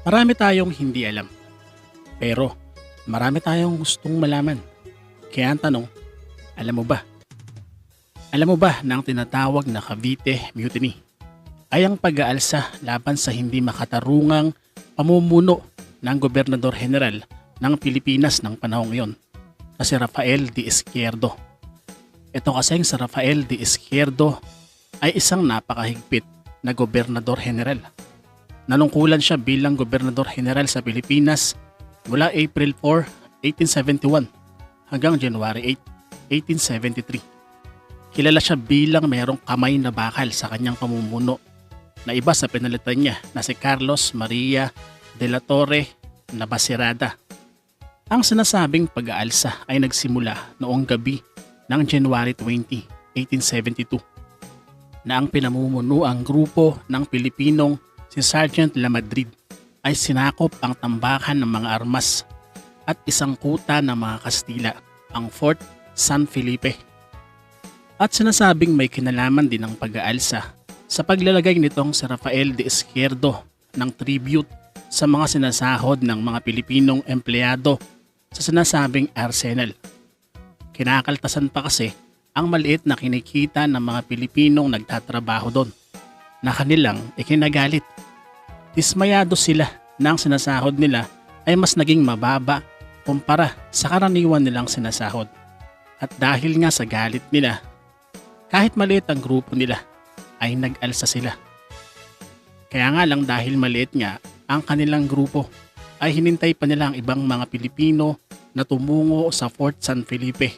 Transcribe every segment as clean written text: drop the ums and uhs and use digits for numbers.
Marami tayong hindi alam, pero marami tayong gustong malaman. Kaya ang tanong, alam mo ba? Alam mo ba na ang tinatawag na Cavite Mutiny ay ang pag-aalsa laban sa hindi makatarungang pamumuno ng Gobernador General ng Pilipinas ng panahong iyon na si Rafael de Izquierdo. Ito kasing si Rafael de Izquierdo ay isang napakahigpit na Gobernador General. Nanungkulan siya bilang Gobernador General sa Pilipinas mula April 4, 1871 hanggang January 8, 1873. Kilala siya bilang mayroong kamay na bakal sa kanyang pamumuno na iba sa pinalitan niya na si Carlos Maria de la Torre Navacerrada. Ang sinasabing pag-aalsa ay nagsimula noong gabi ng January 20, 1872 na ang pinamumuno ang grupo ng Pilipinong si Sergeant Lamadrid ay sinakop ang tambakan ng mga armas at isang kuta ng mga Kastila, ang Fort San Felipe. At sinasabing may kinalaman din ang pag-aalsa sa paglalagay nitong si Rafael de Izquierdo ng tribute sa mga sinasahod ng mga Pilipinong empleyado sa sinasabing arsenal. Kinakaltasan pa kasi ang maliit na kinikita ng mga Pilipinong nagtatrabaho doon na kanilang ikinagalit. Dismayado sila na ang sinasahod nila ay mas naging mababa kumpara sa karaniwan nilang sinasahod. At dahil nga sa galit nila, kahit maliit ang grupo nila, ay nag-alsa sila. Kaya nga lang dahil maliit nga ang kanilang grupo, ay hinintay pa nila ang ibang mga Pilipino na tumungo sa Fort San Felipe.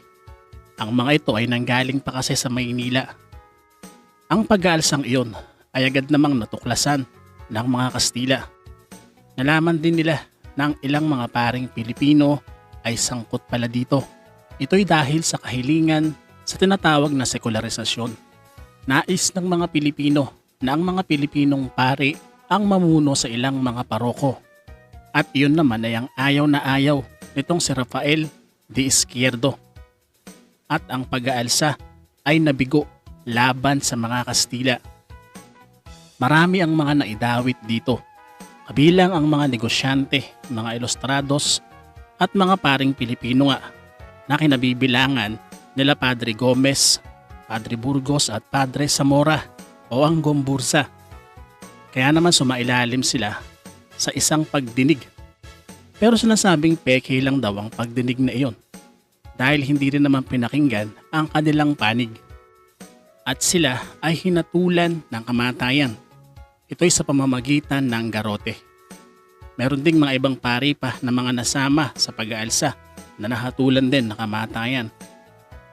Ang mga ito ay nanggaling pa kasi sa Maynila. Ang pag-aalsang iyon ay agad namang natuklasan ng mga Kastila. Nalaman din nila na ang ilang mga paring Pilipino ay sangkot pala dito. Ito'y dahil sa kahilingan sa tinatawag na sekularisasyon. Nais ng mga Pilipino na ang mga Pilipinong pari ang mamuno sa ilang mga paroko. At iyon naman ay ang ayaw na ayaw nitong si Rafael de Izquierdo. At ang pag-aalsa ay nabigo laban sa mga Kastila. Marami ang mga naidawit dito, kabilang ang mga negosyante, mga ilustrados at mga paring Pilipino nga na kinabibilangan nila Padre Gomez, Padre Burgos at Padre Zamora o ang Gombursa. Kaya naman sumailalim sila sa isang pagdinig. Pero sinasabing peke lang daw ang pagdinig na iyon dahil hindi rin naman pinakinggan ang kanilang panig. At sila ay hinatulan ng kamatayan. Ito'y sa pamamagitan ng garote. Meron ding mga ibang pari pa na mga nasama sa pag-aalsa na nahatulan din ng kamatayan.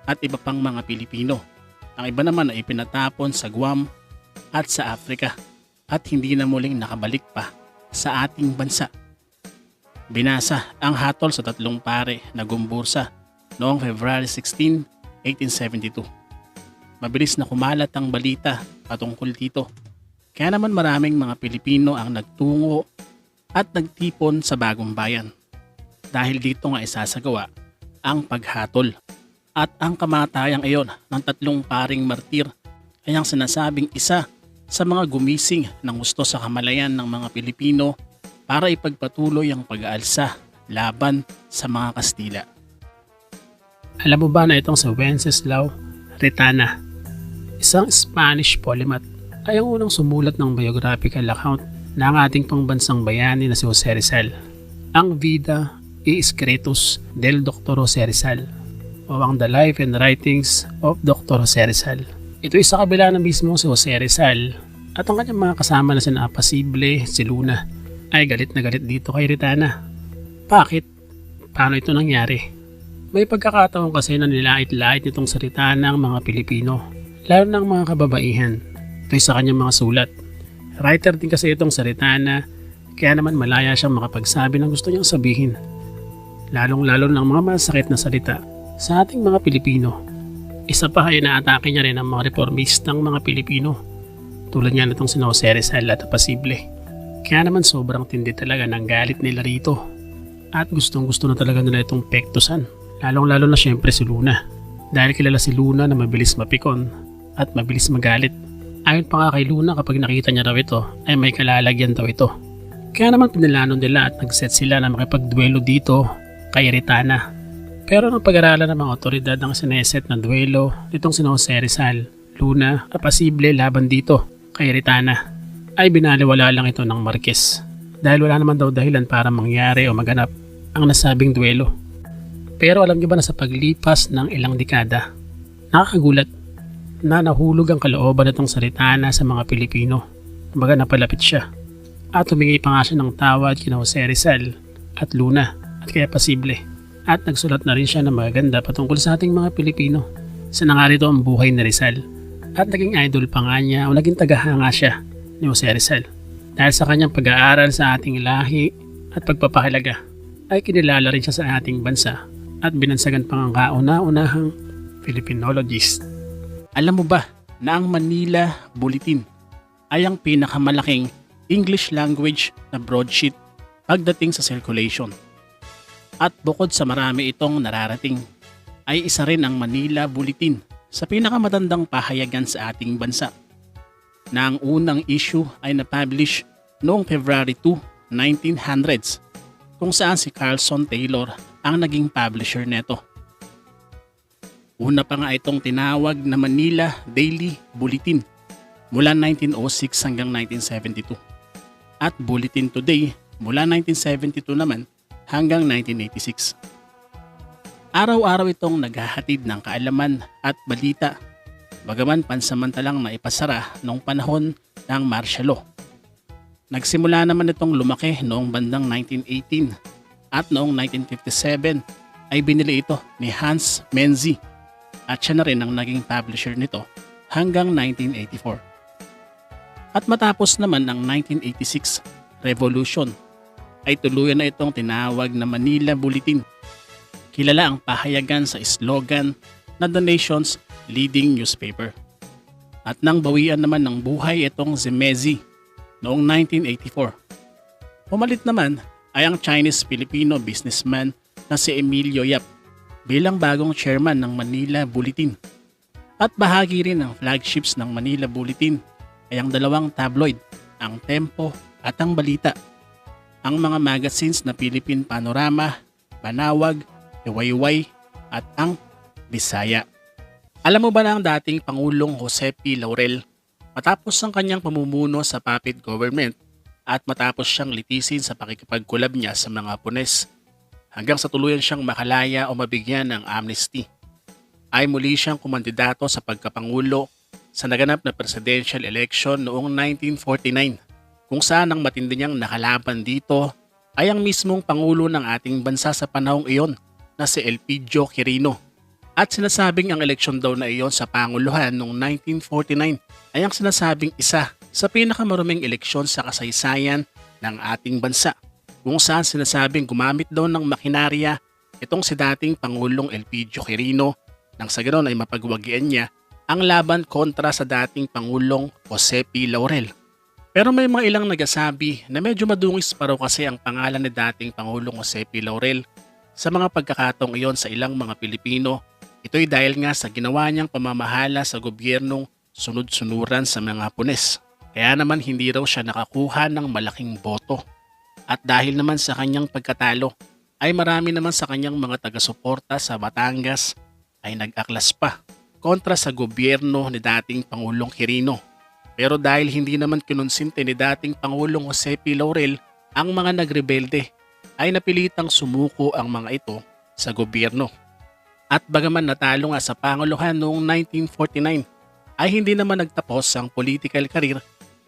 At iba pang mga Pilipino. Ang iba naman ay pinatapon sa Guam at sa Africa at hindi na muling nakabalik pa sa ating bansa. Binasa ang hatol sa tatlong pare na Gombursa noong February 16, 1872. Mabilis na kumalat ang balita patungkol dito. Kaya naman maraming mga Pilipino ang nagtungo at nagtipon sa Bagong Bayan. Dahil dito nga isasagawa ang paghatol. At ang kamatayang iyon ng tatlong paring martir ay ang sinasabing isa sa mga gumising ng gusto sa kamalayan ng mga Pilipino para ipagpatuloy ang pag-aalsa laban sa mga Kastila. Alam mo ba na itong si Wenceslao Retana, isang Spanish polymath, ay ang unang sumulat ng biographical account ng ating pangbansang bayani na si Jose Rizal, ang Vida y Escritos del Dr. Jose Rizal o ang The Life and Writings of Dr. Jose Rizal. Ito ay sa kabila ng mismo si Jose Rizal at ang kanyang mga kasama na sina Apasible, si Luna ay galit na galit dito kay Retana. Bakit? Paano ito nangyari? May pagkakataon kasi na nilait-lait nitong salita ng mga Pilipino, lalo ng mga kababaihan. Ito'y sa kanyang mga sulat. Writer din kasi itong si Retana, kaya naman malaya siyang makapagsabi ng gusto niyang sabihin. Lalong-lalo ng mga masakit na salita sa ating mga Pilipino. Isa pa ay naatake niya rin ang mga reformistang mga Pilipino, tulad niya nitong si Jose Rizal at Apasible. Kaya naman sobrang tindi talaga ng galit nila rito at gustong-gusto na talaga nila itong pektusan. Lalong-lalo na syempre si Luna, dahil kilala si Luna na mabilis mapikon at mabilis magalit. Ayon pa nga kay Luna, kapag nakita niya raw ito ay may kalalagyan daw ito. Kaya naman pinilano nila at nag-set sila na makipagduelo dito kay Ritana. Pero nung pag-aralan ng mga otoridad ang sineset na duelo nitong si Jose Rizal, Luna na pasible laban dito kay Ritana, ay binaliwala lang ito ng Marquez dahil wala naman daw dahilan para mangyari o maganap ang nasabing duelo. Pero alam niyo ba na sa paglipas ng ilang dekada, nakakagulat na nahulog ang kalooban nitong si Ritana sa mga Pilipino. Kumbaga napalapit siya at humingi pa nga siya ng tawad kina Jose Rizal at Luna at kaya pasible. At nagsulat na rin siya ng maganda patungkol sa ating mga Pilipino. Sa nangarito ang buhay ni Rizal at naging idol pa nga niya o naging tagahanga siya ni Jose Rizal. Dahil sa kanyang pag-aaral sa ating lahi at pagpapahalaga ay kinilala rin siya sa ating bansa at binansagan pang ang kauna-unahang Filipinologist. Alam mo ba na ang Manila Bulletin ay ang pinakamalaking English language na broadsheet pagdating sa circulation? At bukod sa marami itong nararating, ay isa rin ang Manila Bulletin sa pinakamatandang pahayagan sa ating bansa, na ang unang issue ay na-publish noong February 2, 1900s, kung saan si Carlson Taylor ang naging publisher neto. Una pa nga itong tinawag na Manila Daily Bulletin mula 1906 hanggang 1972 at Bulletin Today mula 1972 naman hanggang 1986. Araw-araw itong naghahatid ng kaalaman at balita, bagaman pansamantalang naipasara noong panahon ng martial law. Nagsimula naman itong lumaki noong bandang 1918 at noong 1957 ay binili ito ni Hans Menzi at siya na rin ang naging publisher nito hanggang 1984. At matapos naman ang 1986 Revolution ay tuluyan na itong tinawag na Manila Bulletin. Kilala ang pahayagan sa slogan na the nation's leading newspaper. At nang bawian naman ng buhay itong si Menzi noong 1984. Pumalit naman ay ang Chinese-Filipino businessman na si Emilio Yap bilang bagong chairman ng Manila Bulletin. At bahagi rin ng flagships ng Manila Bulletin ay ang dalawang tabloid, ang Tempo at ang Balita. Ang mga magazines na Philippine Panorama, Panawag, Iwayway at ang Bisaya. Alam mo ba na ang dating Pangulong Jose P. Laurel, matapos ang kanyang pamumuno sa puppet government at matapos siyang litisin sa pakikipagkulab niya sa mga Hapones, hanggang sa tuluyan siyang makalaya o mabigyan ng amnesty, ay muli siyang kumandidato sa pagkapangulo sa naganap na presidential election noong 1949, kung saan ang matindi niyang nakalaban dito ay ang mismong pangulo ng ating bansa sa panahong iyon na si Elpidio Quirino. At sinasabing ang eleksyon daw na iyon sa Panguluhan noong 1949 ay ang sinasabing isa sa pinakamaruming eleksyon sa kasaysayan ng ating bansa, kung saan sinasabing gumamit daw ng makinarya itong si dating Pangulong Elpidio Quirino nang sa ganoon ay mapagwagian niya ang laban kontra sa dating Pangulong Jose P. Laurel. Pero may mga ilang nagsasabi na medyo madungis pa raw kasi ang pangalan ni dating Pangulong Jose P. Laurel sa mga pagkakataong iyon sa ilang mga Pilipino. Ito'y dahil nga sa ginawa niyang pamamahala sa gobyernong sunod-sunuran sa mga Hapones. Kaya naman hindi raw siya nakakuha ng malaking boto. At dahil naman sa kanyang pagkatalo, ay marami naman sa kanyang mga taga-suporta sa Batangas ay nag-aklas pa kontra sa gobyerno ni dating Pangulong Quirino. Pero dahil hindi naman kinonsinte ni dating Pangulong Jose P. Laurel ang mga nagrebelde, ay napilitang sumuko ang mga ito sa gobyerno. At bagaman natalo nga sa Panguluhan noong 1949, ay hindi naman nagtapos ang political career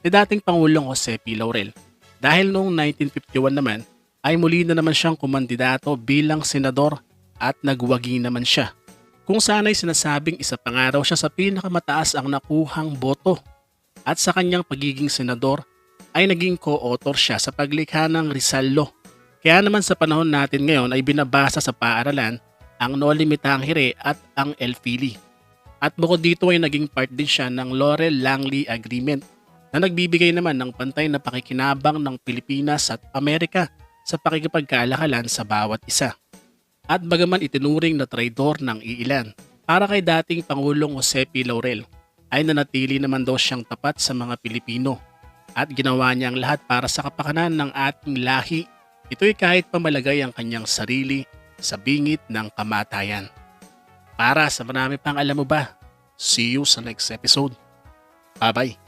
ni dating Pangulong Jose P. Laurel. Dahil noong 1951 naman, ay muli na naman siyang kumandidato bilang senador at nagwagi naman siya. Kung saan ay sinasabing isa pa nga raw siya sa pinakamataas ang nakuhang boto. At sa kanyang pagiging senador, ay naging co-author siya sa paglikha ng Rizal Law. Kaya naman sa panahon natin ngayon ay binabasa sa paaralan ang No Limitang Hire at ang El-Fili. At bukod dito ay naging part din siya ng Laurel-Langley Agreement na nagbibigay naman ng pantay na pakikinabang ng Pilipinas at Amerika sa pakikipagkalakalan sa bawat isa. At bagaman itinuring na traidor ng iilan para kay dating Pangulong Jose P. Laurel, ay nanatili naman daw siyang tapat sa mga Pilipino. at ginawa niya ang lahat para sa kapakanan ng ating lahi. Ito'y kahit pamalagay ang kanyang sarili sa bingit ng kamatayan. Para sa marami pang alam mo ba, see you sa next episode. Bye-bye.